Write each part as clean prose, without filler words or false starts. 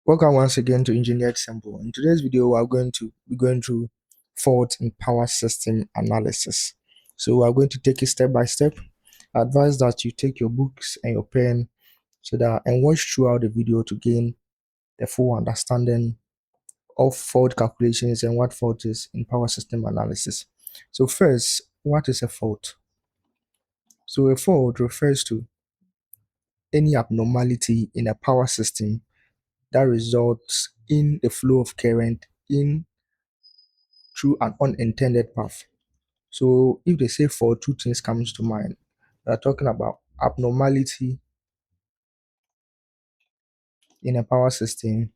Welcome once again to Engineered Simple. In today's video, we are going to be going through fault in power system analysis. So we are going to take it step by step. I advise that you take your books and your pen and watch throughout the video to gain the full understanding of fault calculations and what fault is in power system analysis. So first, what is a fault? So a fault refers to any abnormality in a power system that results in the flow of current in through an unintended path. So if they say fault, two things comes to mind. They're talking about abnormality in a power system,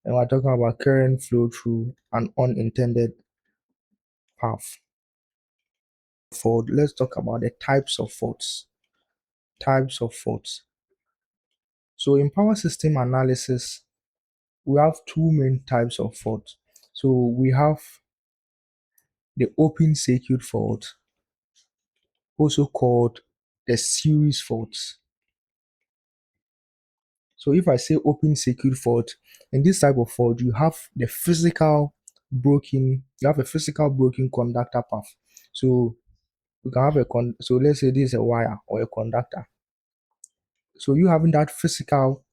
and we're talking about current flow through an unintended path. Fault. Let's talk about the types of faults. Types of faults. So in power system analysis, we have two main types of faults. So we have the open circuit fault, also called the series faults. So if I say open circuit fault, in this type of fault, you have a physical broken conductor path. So you can have so let's say this is a wire or a conductor. So you having that physical,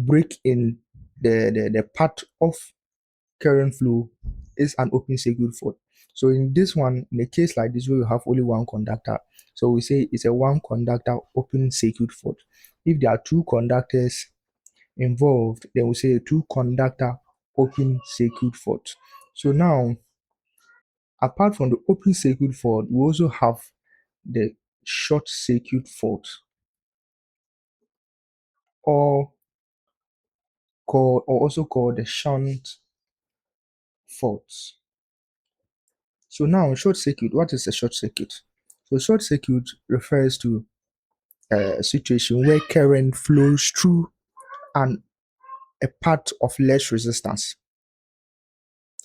break in the path of current flow is an open circuit fault. So in this one, in a case like this where you have only one conductor, so we say it's a one conductor open circuit fault. If there are two conductors involved, then we say a two conductor open circuit fault. So now, apart from the open circuit fault, we also have the short circuit fault, or also called the shunt fault. So now, short circuit. What is a short circuit? So short circuit refers to a situation where current flows through a path of less resistance.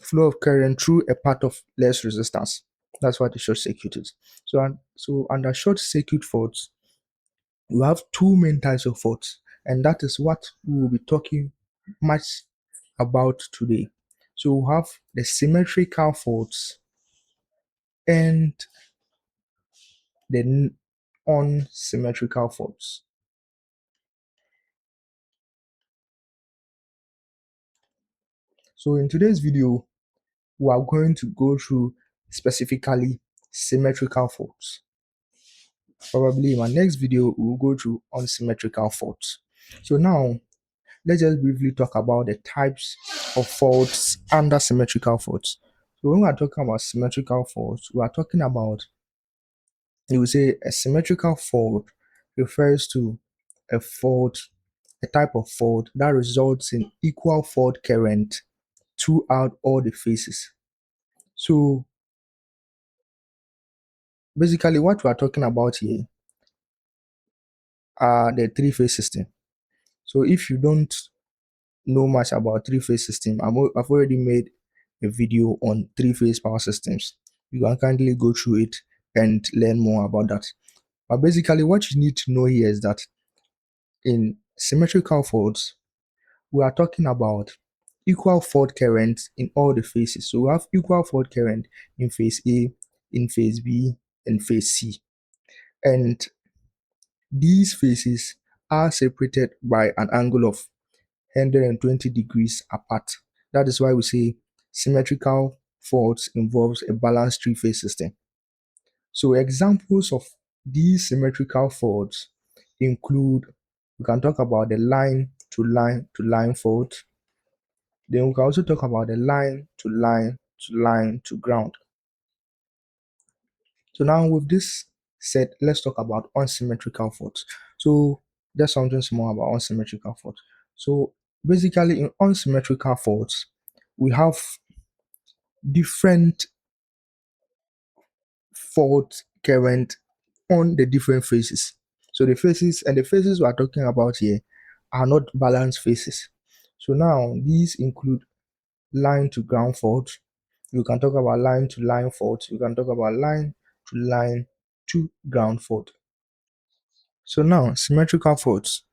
Flow of current through a path of less resistance. That's what the short circuit is. So under short circuit faults, we have two main types of faults, and that is what we will be talking much about today. So we have the symmetrical faults and the unsymmetrical faults. So in today's video, we are going to go through specifically symmetrical faults. Probably in my next video, we'll go through unsymmetrical faults. So now, let's just briefly talk about the types of faults under symmetrical faults. So when we are talking about symmetrical faults, we are talking about, you will say a symmetrical fault refers to a type of fault that results in equal fault current throughout all the phases. So basically what we are talking about here are the three-phase system. So if you don't know much about three-phase system, I've already made a video on three-phase power systems. You can kindly go through it and learn more about that. But basically what you need to know here is that in symmetrical faults, we are talking about equal fault current in all the phases. So we have equal fault current in phase A, in phase B, and phase C. And these phases are separated by an angle of 120 degrees apart. That is why we say symmetrical faults involves a balanced three-phase system. So examples of these symmetrical faults include, we can talk about the line to line to line fault. Then we can also talk about the line to line to line to ground. So now with this said, let's talk about unsymmetrical faults. So there's something small about unsymmetrical faults. So basically in unsymmetrical faults, we have different fault current on the different phases. So the phases we are talking about here are not balanced phases. So now these include line to ground fault. You can talk about line to line fault. You can talk about line to ground fault. So now symmetrical faults.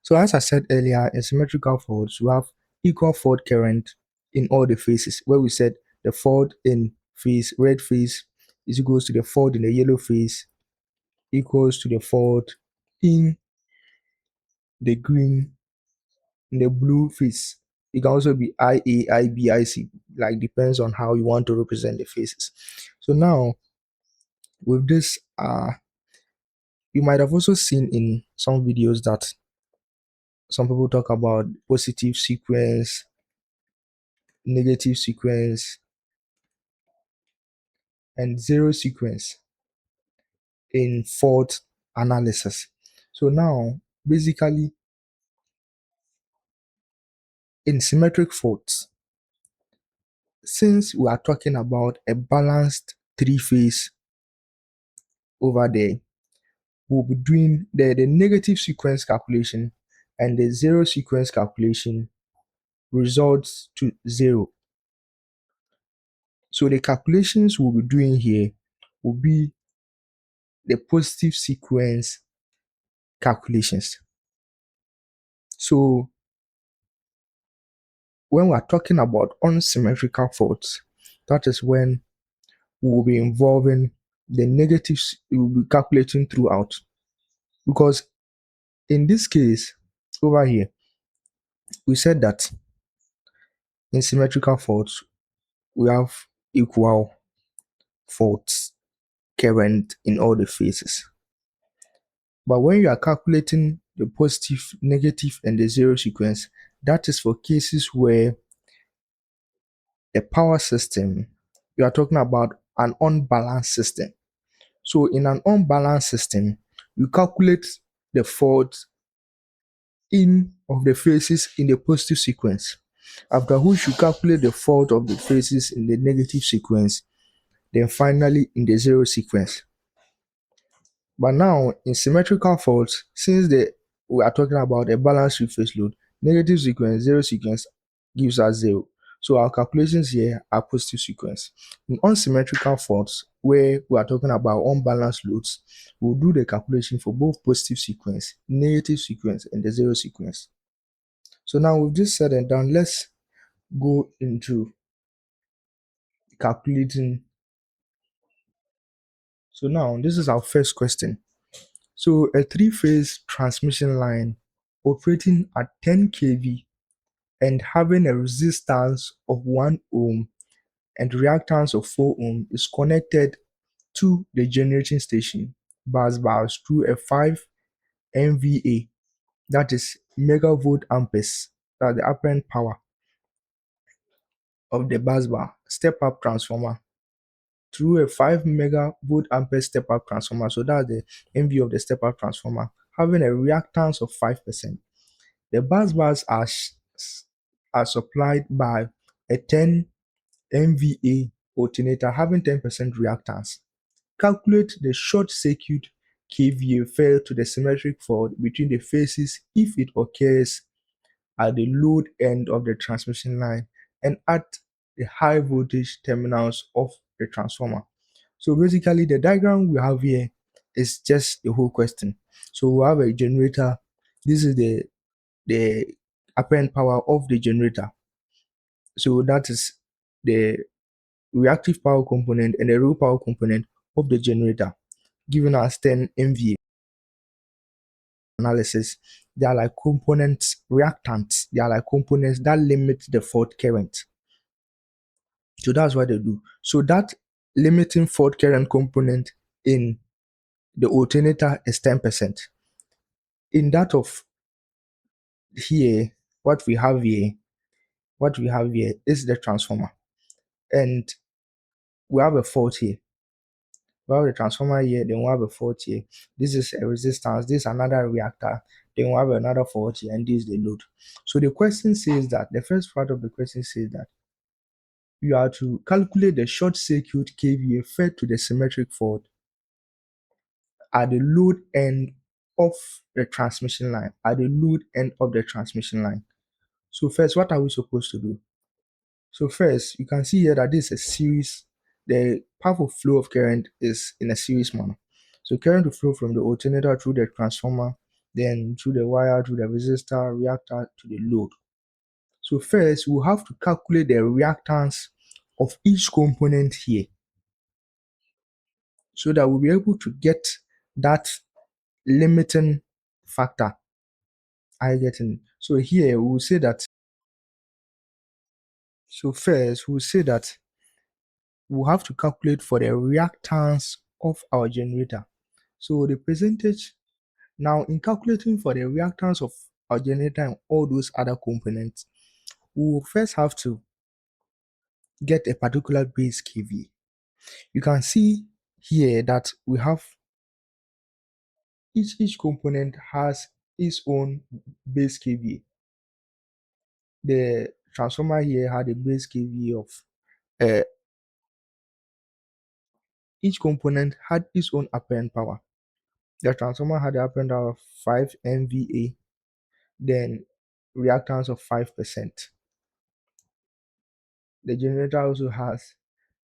So as I said earlier, in symmetrical faults, we have equal fault current in all the phases, where we said the fault in phase red phase is equals to the fault in the yellow phase equals to the fault in the green, in the blue phase. It can also be IA, IB, IC, like depends on how you want to represent the phases. So now with this, you might have also seen in some videos that some people talk about positive sequence, negative sequence, and zero sequence in fault analysis. So now, basically, in symmetric faults, since we are talking about a balanced three phase over there, we'll be doing the negative sequence calculation and the zero sequence calculation results to zero. So the calculations we'll be doing here will be the positive sequence calculations. So when we're talking about unsymmetrical faults, that is when we will be involving the negatives, we will be calculating throughout. Because in this case, over here, we said that in symmetrical faults, we have equal faults current in all the phases. But when you are calculating the positive, negative, and the zero sequence, that is for cases where the power system, you are talking about an unbalanced system. So in an unbalanced system, you calculate the fault in of the phases in the positive sequence. After which you calculate the fault of the phases in the negative sequence, then finally in the zero sequence. But now in symmetrical faults, since we are talking about a balanced three-phase load, negative sequence, zero sequence gives us zero. So our calculations here are positive sequence. In unsymmetrical faults, where we are talking about unbalanced loads, we'll do the calculation for both positive sequence, negative sequence, and the zero sequence. So now with this said and done, let's go into calculating. So now this is our first question. So a three-phase transmission line operating at 10 kV and having a resistance of 1 ohm and reactance of 4 ohm is connected to the generating station bus bars through a 5 MVA, that is megavolt amperes, that's the apparent power of the bus bar step up transformer through a 5 megavolt ampere step up transformer. So that's the MV of the step up transformer having a reactance of 5%. The bus bars are supplied by a 10 MVA alternator having 10% reactance. Calculate the short circuit KVA fell to the symmetric fault between the phases if it occurs at the load end of the transmission line and at the high voltage terminals of the transformer. So basically the diagram we have here is just the whole question. So we have a generator. This is the apparent power of the generator. So that is the reactive power component and the real power component of the generator, giving us 10 MVA. Analysis, they are like components, reactants, they are like components that limit the fault current. So that's what they do. So that limiting fault current component in the alternator is 10%. In that of here, what we have here, is the transformer. And we have a fault here. We have the transformer here, then we have a fault here. This is a resistance, this is another reactor, then we have another fault here, and this is the load. So the question says that, the first part of the question says that you are to calculate the short circuit KVA fed to the symmetric fault at the load end of the transmission line, at the load end of the transmission line. So first, what are we supposed to do? So first, you can see here that this is a series. The path of flow of current is in a series manner. So current will flow from the alternator through the transformer then through the wire, through the resistor, reactor to the load. So first, we'll have to calculate the reactance of each component here so that we'll be able to get that limiting factor. I get in. So here we'll say that. So first, we'll say that we'll have to calculate for the reactance of our generator. So the percentage, now in calculating for the reactance of our generator and all those other components, we will first have to get a particular base kVA. You can see here that we have each component has its own base kVA. The transformer here had a base kVA of each component had its own apparent power. The transformer had the apparent power of 5 MVA, then reactance of 5%. The generator also has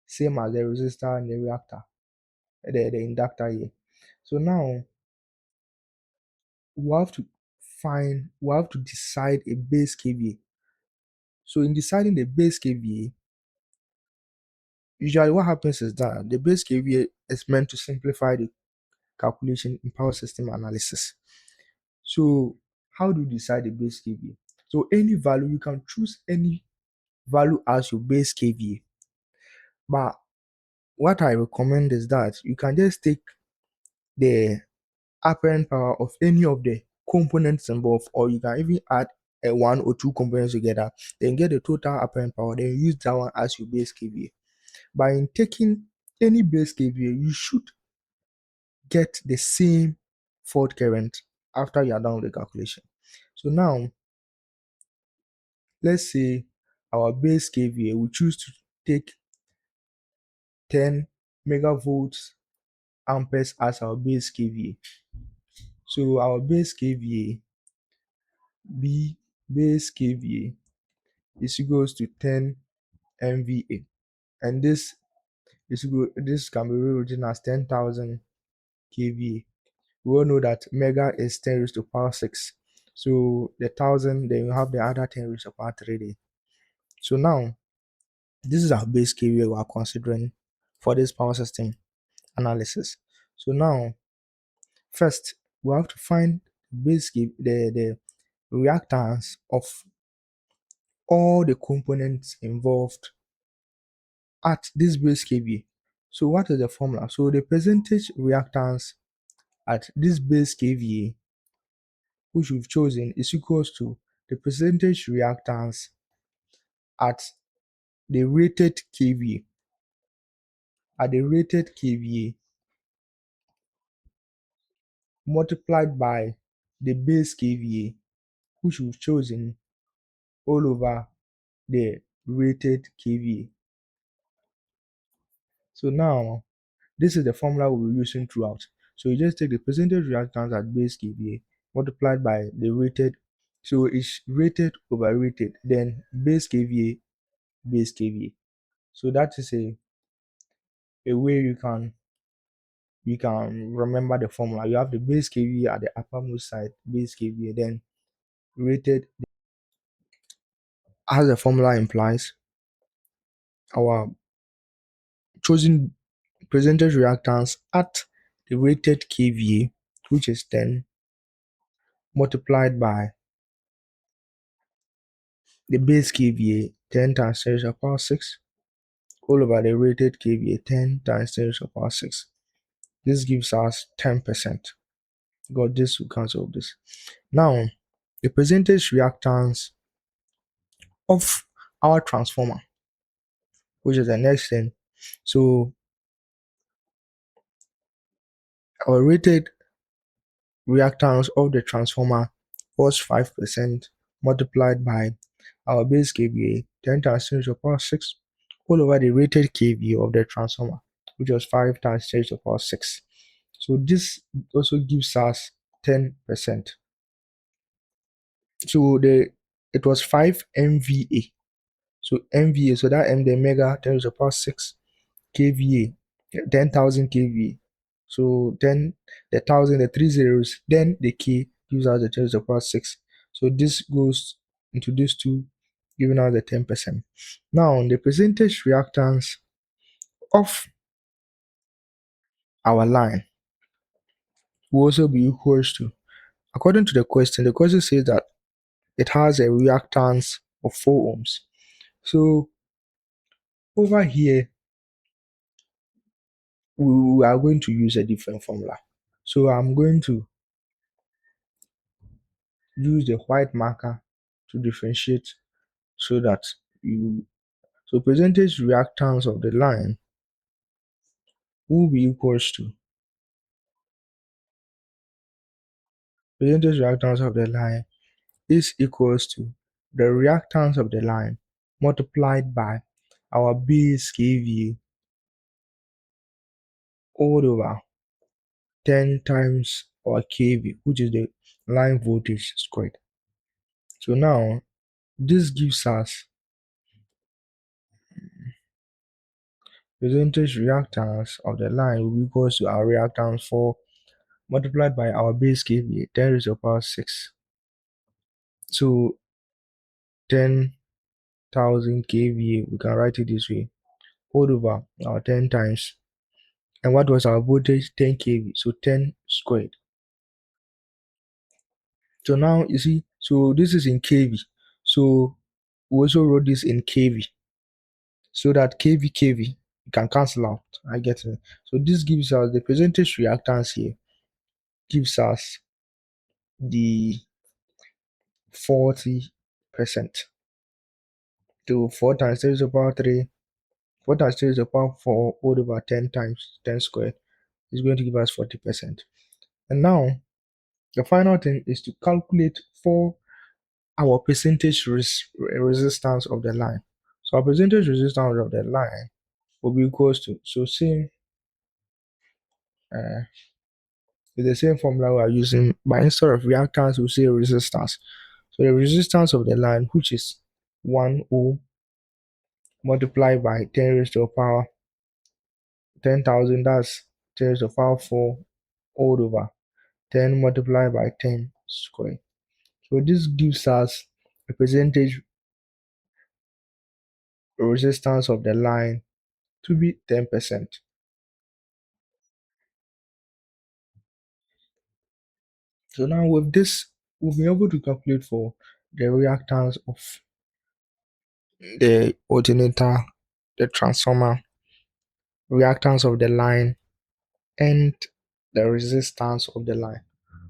same as the resistor and the reactor, the inductor here. So now we have to decide a base kVA. So in deciding the base kVA, usually what happens is that the base kVA is meant to simplify the calculation in power system analysis. So how do you decide the base kVA? So any value, you can choose any value as your base kVA. But what I recommend is that you can just take the apparent power of any of the components involved, or you can even add a one or two components together, then get the total apparent power, then use that one as your base kVA. By in taking any base kVA, you should get the same fault current after you are done with the calculation. So now, let's say our base kVA, we choose to take 10 megavolts amperes as our base kVA. So our base kVA, base kVA is equals to 10 MVA, and this can be rewritten as 10,000 kVA. We all know that mega is 10 raised to power 6. So the 1000, then you have the other 10 raised to power 3 there. So now, this is our base kVA we are considering for this power system analysis. So now, first, we have to find base kVA, the reactance of all the components involved at this base kVA. So what is the formula? So the percentage reactance at this base kVA, which we've chosen, is equals to the percentage reactance at the rated kVA. At the rated kVA multiplied by the base kVA, which we've chosen, all over the rated kVA. So now, this is the formula we'll be using throughout. So you just take the percentage reactance at base kVA multiplied by the rated. So it's rated over rated, then base kVA, base kVA. So that is a way you can remember the formula. You have the base kVA at the uppermost side, base kVA, then rated. As the formula implies, our chosen percentage reactance at the rated kVA, which is 10, multiplied by the base kVA, 10 times 10 to the power 6, all over the rated kVA, 10 times 10 to the power 6. This gives us 10%. Got this, we cancel this. Now, the percentage reactance of our transformer, which is the next thing. So, our rated reactance of the transformer was 5% multiplied by our base kVA, 10 times 10 to the power 6, all over the rated kVA of the transformer, which was 5 times 10 to the power 6. So this also gives us 10%. So it was 5 MVA. So MVA, so that M the mega 10 to the power 6 kVA, 10,000 kVA. So then the thousand, the three zeros, then the K, gives us the 10 to the power 6. So this goes into these two, giving us the 10%. Now, the percentage reactance of our line will also be equals to, according to the question says that it has a reactance of 4 ohms. So over here, we are going to use a different formula. So I'm going to use the white marker to differentiate so that you, so percentage reactance of the line will be equals to percentage reactance of the line is equals to the reactance of the line multiplied by our base kVA all over 10 times our kV, which is the line voltage squared. So now this gives us percentage reactance of the line will be equals to our reactance for multiplied by our base kVA 10 raised to the power 6. So 10,000 kVA, we can write it this way, all over our 10 times. And what was our voltage? 10 kV, so 10 squared. So now you see, so this is in kV. So we also wrote this in kV so that kV can cancel out. I get it. So this gives us the percentage reactance here, gives us the 40%. To 4 times 10 to the power 3, 4 times 10 to the power 4 all over 10 times 10 squared is going to give us 40%. And now the final thing is to calculate for our percentage resistance of the line. So our percentage resistance of the line will be equals to, so same uh, it's the same formula we are using, but instead of reactance we'll say resistance. So the resistance of the line, which is 1 ohm multiplied by 10 raised to the power 10,000, that's 10 raised to the power 4 all over 10 multiplied by 10 squared. So this gives us a percentage resistance of the line to be 10%. So now with this, we'll be able to calculate for the reactance of the alternator, the transformer, reactance of the line, and the resistance of the line.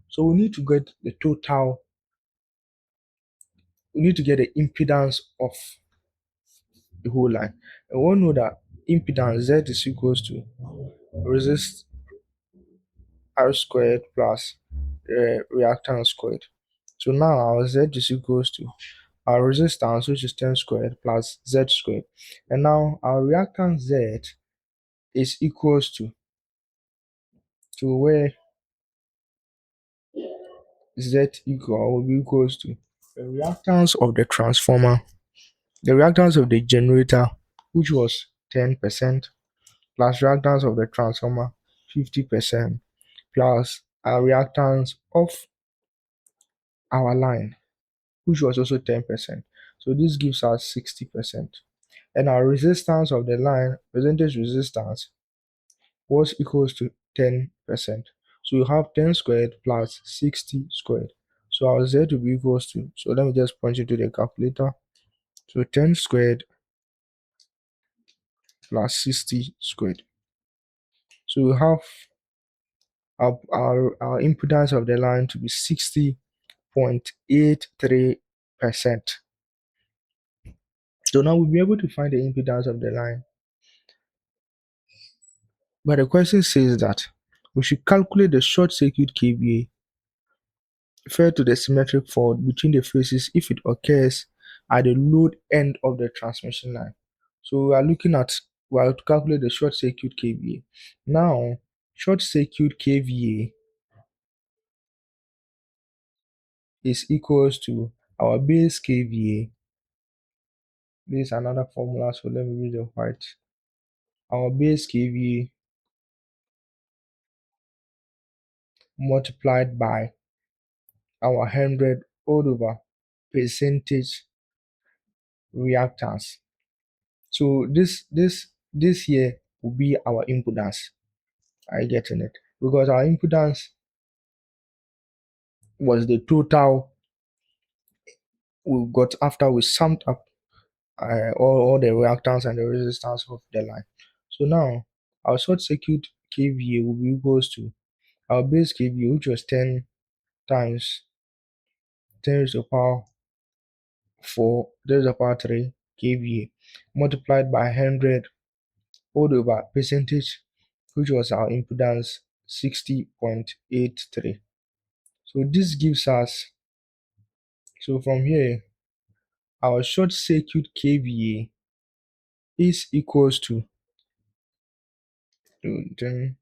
So we need to get the total, we need to get the impedance of the whole line. And we all know that impedance Z is equals to resist R squared plus reactance squared. So now our Z is equals to our resistance, which is 10 squared plus Z squared. And now our reactance Z is equals to where Z equal will be equals to the reactance of the transformer, the reactance of the generator, which was 10%, plus reactance of the transformer, 50%, plus our reactance of our line, which was also 10%. So this gives us 60%. And our resistance of the line, percentage resistance, was equals to 10%. So you have 10 squared plus 60 squared. So our Z will be equals to, so let me just punch it to the calculator. So 10 squared plus 60 squared. So we have our impedance of the line to be 60.83%. So now we'll be able to find the impedance of the line. But the question says that we should calculate the short circuit KVA referred to the symmetric fault between the phases if it occurs at the load end of the transmission line. So we are looking at, we are to calculate the short circuit KVA. Now, short circuit KVA is equals to our base KVA. This is another formula, so let me use the white. Our base KVA multiplied by our 100 all over percentage reactance. So this here will be our impedance. Are you getting it? Because our impedance was the total we got after we summed up all the reactance and the resistance of the line. So now our short circuit kVA will be equals to our base kVA, which was 10 times 10 raised to the power 4, 10 raised to the power 3 kVA, multiplied by 100 all over percentage, which was our impedance 60.83. So this gives us, so from here, our short circuit kVA is equals to 10.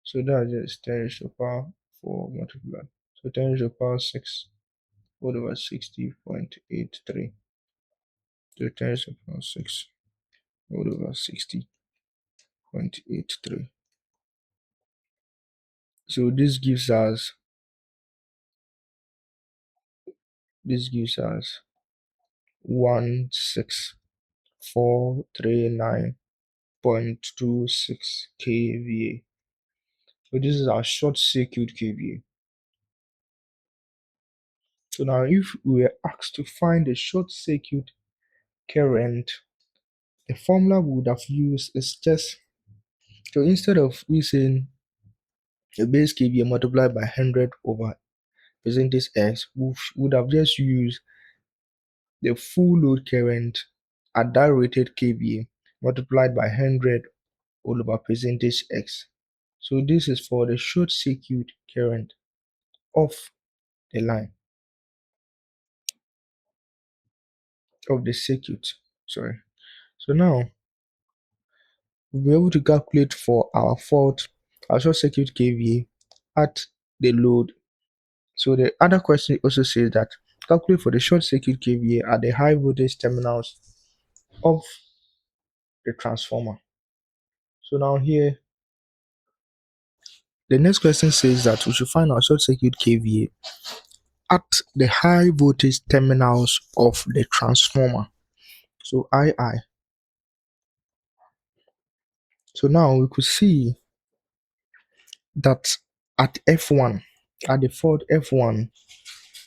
So that's just 10 raised to the power 4 multiplied. So 10 raised to the power 6 all over 60.83. So 10 raised to the power 6 all over 60.83. So this gives us 16,439.26 kVA. So this is our short circuit kVA. So now if we were asked to find the short circuit current, the formula we would have used is just, so instead of using the base kVA multiplied by 100 over percentage x, we would have just used the full load current at that rated kVA multiplied by 100 all over percentage x. So this is for the short circuit current of the line of the circuit. Sorry. So now we'll be able to calculate for our short circuit kVA at the load. So the other question also says that calculate for the short circuit kVA at the high voltage terminals of the transformer. So now here the next question says that we should find our short circuit kVA at the high voltage terminals of the transformer. So II. So now we could see that at F1, at the fault F1,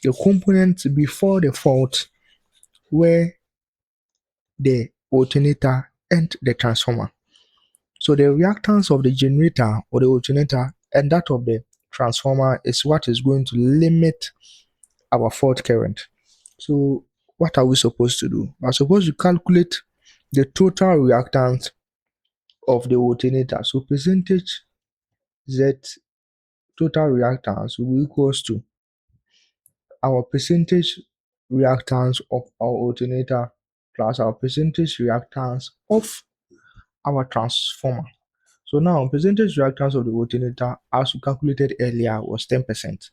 the components before the fault were the alternator and the transformer. So the reactance of the generator or the alternator and that of the transformer is what is going to limit our fault current. So what are we supposed to do? We're supposed to calculate the total reactance of the alternator. So percentage Z total reactance will be equals to our percentage reactance of our alternator plus our percentage reactance of our transformer. So now percentage reactance of the alternator as we calculated earlier was 10%.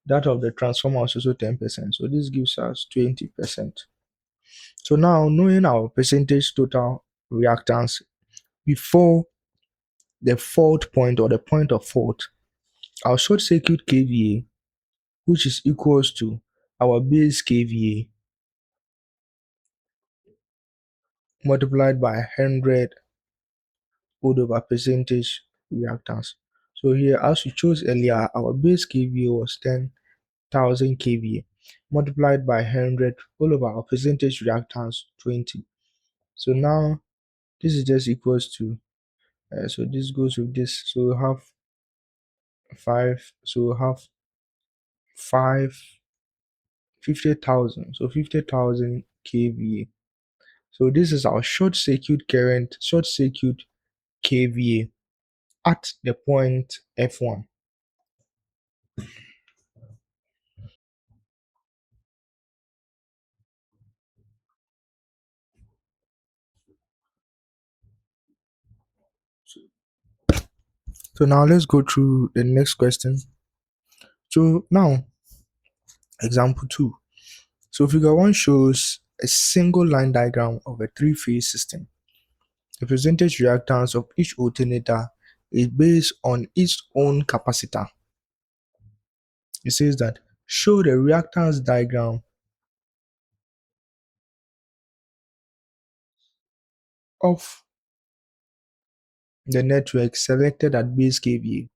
That of the transformer was also 10%. So this gives us 20%. So now knowing our percentage total reactance before the fault point or the point of fault, our short circuit kVA, which is equals to our base kVA multiplied by 100 all over percentage reactance. So here, as we chose earlier, our base kVA was 10,000 kVA multiplied by 100 all over our percentage reactance 20. So now this is just equals to so this goes with this. So we have 5. So we have 5 50,000. So 50,000 kVA. So this is our short circuit current, short circuit kVA at the point F1. So now let's go through the next question. So now, example 2. So figure 1 shows a single line diagram of a three-phase system. The percentage reactance of each alternator is based on its own capacitor. It says that show the reactance diagram of the network selected at base kVA.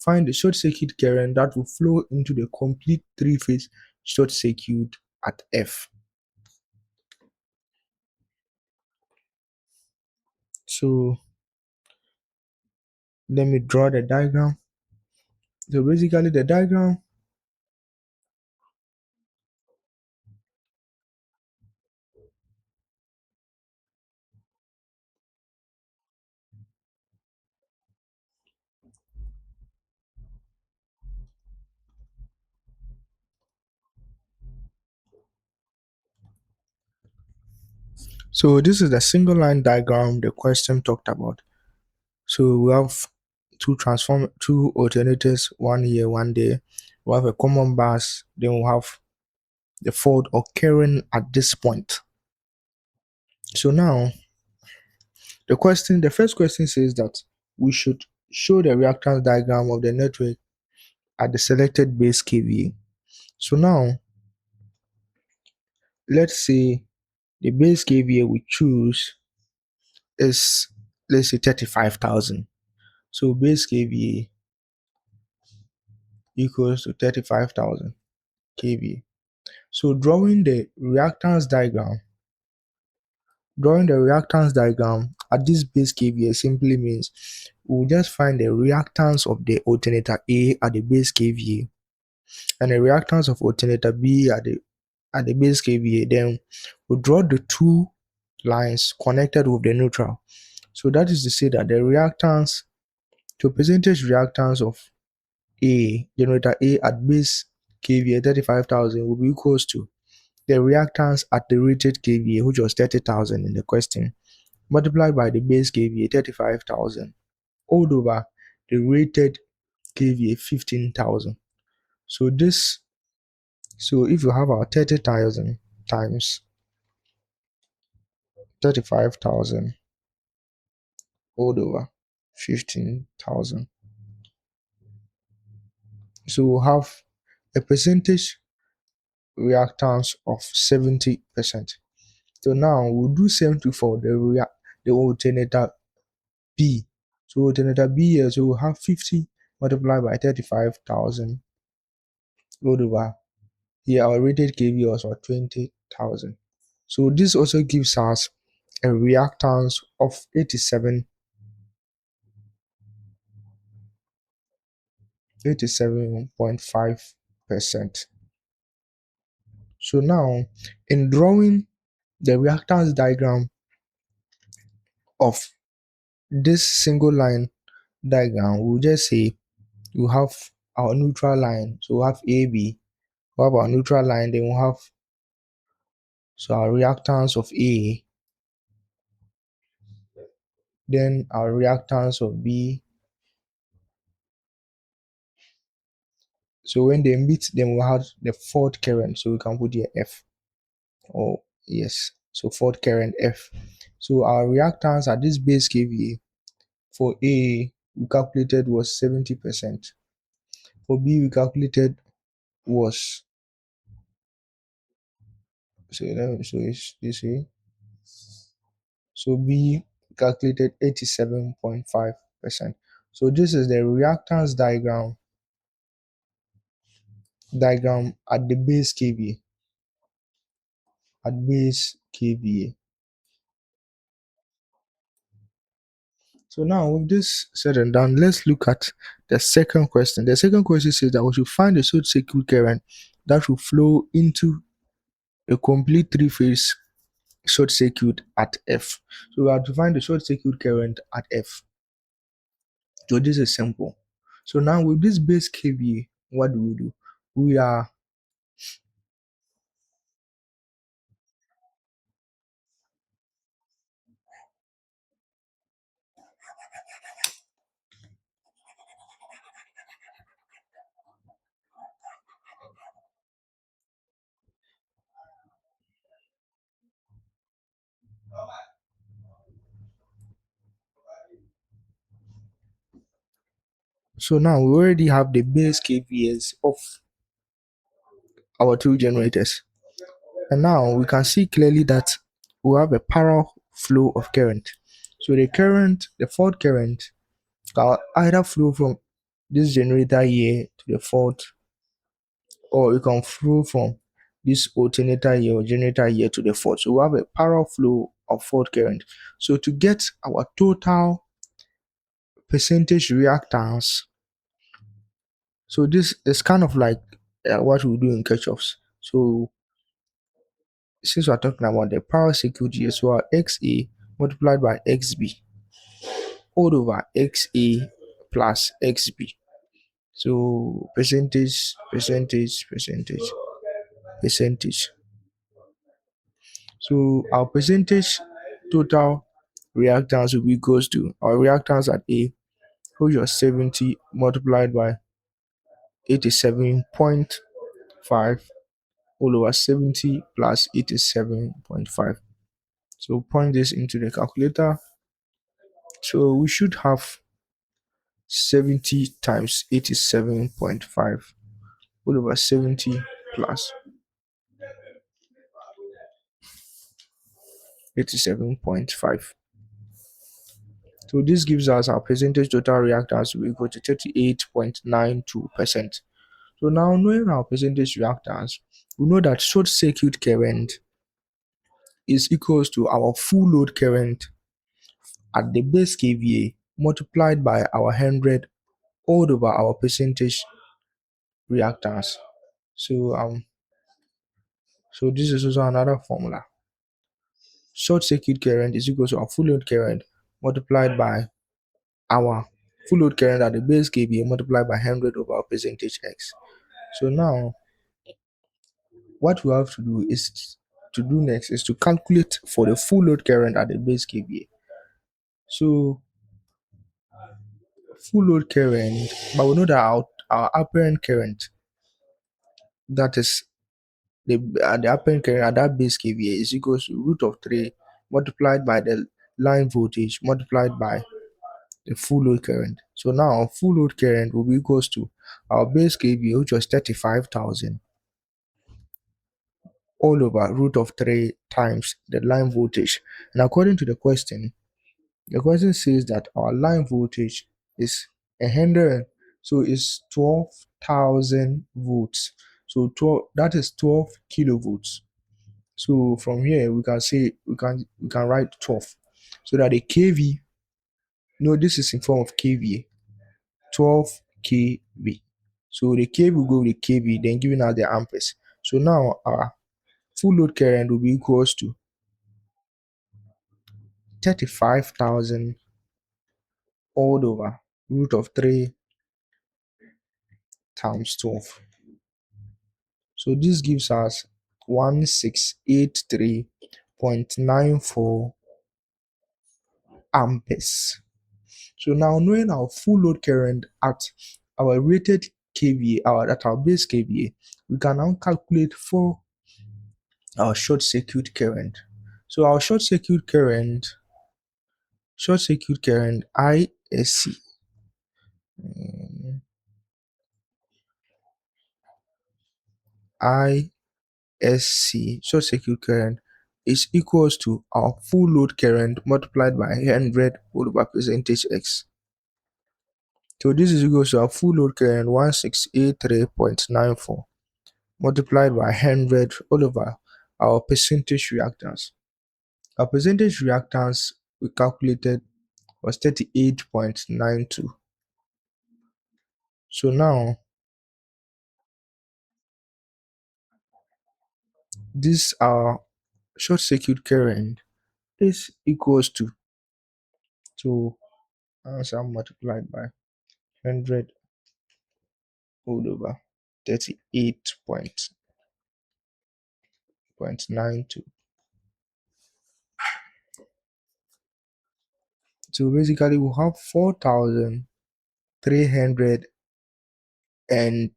Find the short circuit current that will flow into the complete three-phase short circuit at F. So let me draw the diagram. So basically the diagram, so this is the single line diagram the question talked about. So we have two alternators, one here, one there. We have a common bus, then we have the fault occurring at this point. So now the first question says that we should show the reactance diagram of the network at the selected base kVA. So now let's say the base kVA we choose is, let's say, 35,000. So base kVA equals to 35,000 kVA. So drawing the reactance diagram at this base kVA simply means we'll just find the reactance of the alternator A at the base kVA and the reactance of alternator B at the base kVA. Then we'll draw the two lines connected with the neutral. So that is to say that the reactance to percentage reactance of generator A at base kVA 35,000 will be equals to the reactance at the rated kVA, which was 30,000 in the question, multiplied by the base kVA 35,000 all over the rated kVA 15,000. So if you have our 30,000 times 35,000 all over 15,000, so we'll have a percentage reactance of 70%. So now we'll do same thing for the alternator B. So alternator B here, so we'll have 50 multiplied by 35,000 all over here. Our rated kV was 20,000. So this also gives us a reactance of 87.5%. So now in drawing the reactance diagram of this single line diagram, we'll just say we have our neutral line. So we have AB, we have our neutral line, then we have our reactance of A, then our reactance of B. So when they meet, then we have the fault current. So we can put here F. Oh yes. So fault current F. So our reactance at this base kVA for A we calculated was 70%. For B we calculated was, so it's this way. So B calculated 87.5%. So this is the reactance diagram at the base kVA. At base kVA. So now with this said and done, let's look at the second question. The second question says that we should find the short circuit current that will flow into a complete three-phase short circuit at F. So we have to find the short circuit current at F. So this is simple. So now with this base kVA, what do? We are so now we already have the base kVAs of our two generators. And now we can see clearly that we have a parallel flow of current. So the fault current can either flow from this generator here to the fault, or it can flow from this alternator here or generator here to the fault. So we have a parallel flow of fault current. So to get our total percentage reactance, so this is kind of like what we do in Kirchhoff's. So since we're talking about the power circuit here, so our XA multiplied by XB all over XA plus XB. So percentage. So our percentage total reactance will be equals to our reactance at A, which was 70 multiplied by 87.5 all over 70 plus 87.5. So point this into the calculator. So we should have 70 times 87.5 all over 70 plus 87.5. So this gives us our percentage total reactance will equal to 38.92%. So now knowing our percentage reactance, we know that short circuit current is equals to our full load current at the base kVA multiplied by our 100 all over our percentage reactance. So this is also another formula. Short circuit current is equal to our full load current multiplied by our full load current at the base kVA multiplied by 100 over our percentage X. So now what we have to do is to calculate for the full load current at the base kVA. So full load current, but we know that our apparent current, that is the apparent current at that base kVA is equals to root of 3 multiplied by the line voltage multiplied by the full load current. So now full load current will be equals to our base kVA, which was 35,000 all over root of 3 times the line voltage. And according to the question says that our line voltage is 100, so it's 12,000 volts. So 12, that is 12 kilovolts. So from here we can say we can write 12. So that the kV, no, this is in form of kVA, 12 kV. So the kV will go with the kV, then giving us the amperes. So now our full load current will be equals to 35,000 all over root of 3 times 12. So this gives us 1683.94 amperes. So now knowing our full load current at our rated kVA, at our base kVA, we can now calculate for our short circuit current. So our short circuit current ISC, ISC short circuit current is equals to our full load current multiplied by 100 all over percentage X. So this is equals to our full load current 1683.94 multiplied by 100 all over our percentage reactance. Our percentage reactance we calculated was 38.92. So now this our short circuit current is equals to answer multiplied by 100 all over 38.92. So basically we have 4,300 and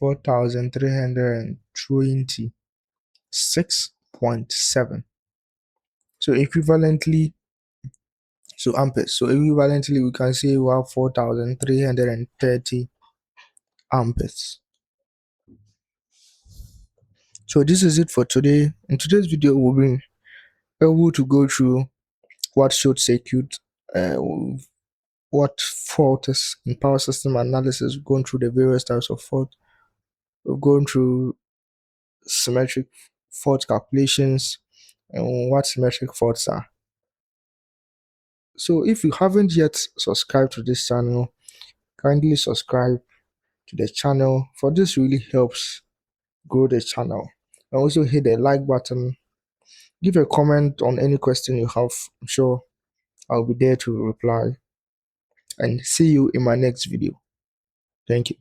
4326.7. So equivalently, so amperes. So equivalently, we can say we have 4330 amperes. So this is it for today. In today's video, we'll be able to go through what short circuit, uh, what fault is in power system analysis, going through the various types of fault. We're going through symmetric fault calculations and what symmetric faults are. So if you haven't yet subscribed to this channel, kindly subscribe to the channel, for this really helps grow the channel. And also hit the like button, give a comment on any question you have. I'm sure I'll be there to reply, and see you in my next video. Thank you.